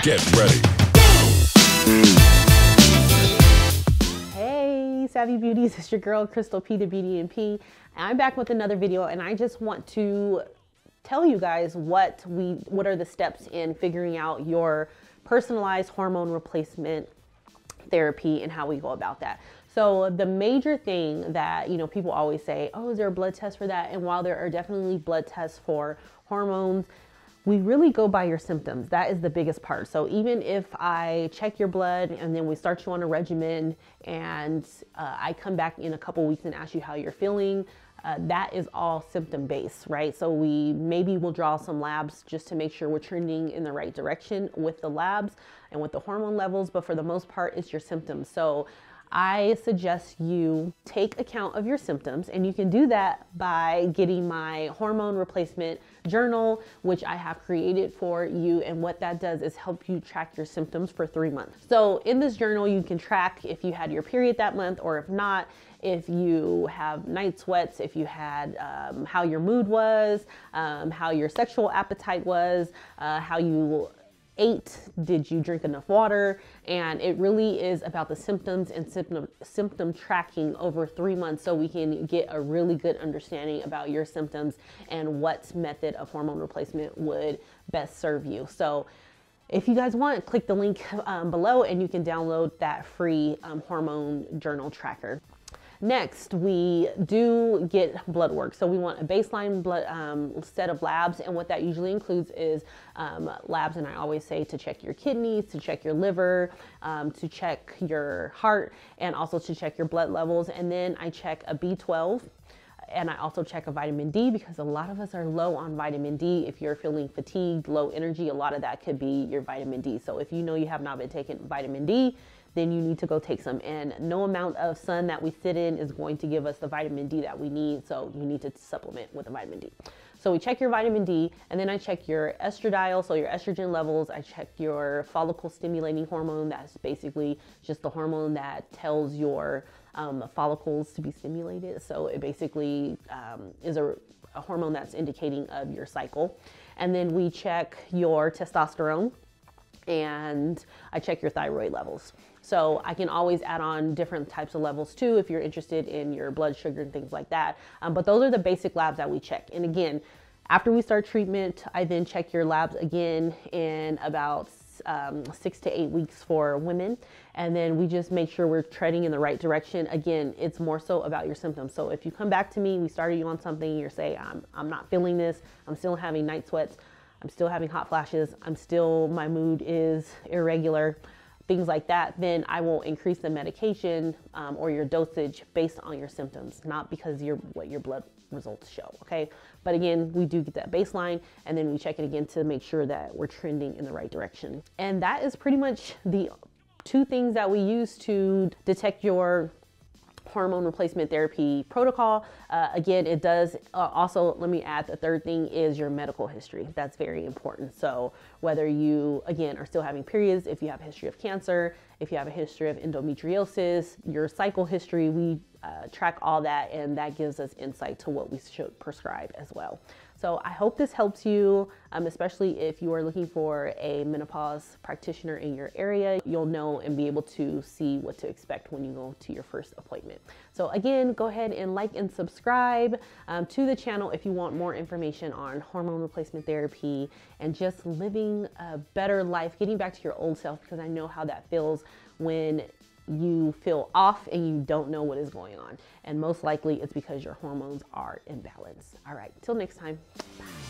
Get ready. Hey, Savvy Beauties, it's your girl, Crystal P, the Beauty and P. And I'm back with another video, and I just want to tell you guys what are the steps in figuring out your personalized hormone replacement therapy and how we go about that. So the major thing that, people always say, oh, is there a blood test for that? And while there are definitely blood tests for hormones, we really go by your symptoms. That is the biggest part. So even if I check your blood and then we start you on a regimen and I come back in a couple weeks and ask you how you're feeling, that is all symptom based, right? So maybe we'll draw some labs just to make sure we're trending in the right direction with the labs and with the hormone levels, but for the most part, it's your symptoms. So I suggest you take account of your symptoms, and you can do that by getting my hormone replacement journal, which I have created for you. And what that does is help you track your symptoms for 3 months. So in this journal, you can track if you had your period that month, or if not, if you have night sweats, if you had how your mood was, how your sexual appetite was, how you ate, did you drink enough water? And it really is about the symptoms and symptom tracking over 3 months, so we can get a really good understanding about your symptoms and what method of hormone replacement would best serve you. So if you guys want, click the link below and you can download that free hormone journal tracker. Next, we do get blood work. So we want a baseline blood set of labs, and what that usually includes is labs, and I always say to check your kidneys, to check your liver, to check your heart, and also to check your blood levels. And then I check a B12, and I also check a vitamin D, because a lot of us are low on vitamin D. If you're feeling fatigued, low energy, a lot of that could be your vitamin D. So if you know you have not been taking vitamin D, then you need to go take some. And no amount of sun that we sit in is going to give us the vitamin D that we need. So you need to supplement with a vitamin D. So we check your vitamin D, and then I check your estradiol, so your estrogen levels. I check your follicle stimulating hormone. That's basically just the hormone that tells your follicles to be stimulated. So it basically is a hormone that's indicating of your cycle. And then we check your testosterone, and I check your thyroid levels. So I can always add on different types of levels too if you're interested in your blood sugar and things like that. But those are the basic labs that we check. And again, after we start treatment, I then check your labs again in about 6 to 8 weeks for women. And then we just make sure we're treading in the right direction. Again, it's more so about your symptoms. So if you come back to me, we started you on something, you're saying, I'm not feeling this, I'm still having night sweats, I'm still having hot flashes, my mood is irregular, things like that, then I will increase the medication or your dosage based on your symptoms, not because what your blood results show, okay? But again, we do get that baseline, and then we check it again to make sure that we're trending in the right direction. And that is pretty much the 2 things that we use to detect your hormone replacement therapy protocol. Again, it does also, let me add, the 3rd thing is your medical history. That's very important. So whether you, again, are still having periods, if you have a history of cancer, if you have a history of endometriosis, your cycle history, we track all that, and that gives us insight to what we should prescribe as well. So I hope this helps you, especially if you are looking for a menopause practitioner in your area. You'll know and be able to see what to expect when you go to your first appointment. So again, go ahead and like and subscribe to the channel if you want more information on hormone replacement therapy and just living a better life, getting back to your old self, because I know how that feels when you feel off and you don't know what is going on. And most likely it's because your hormones are imbalanced. All right, till next time. Bye.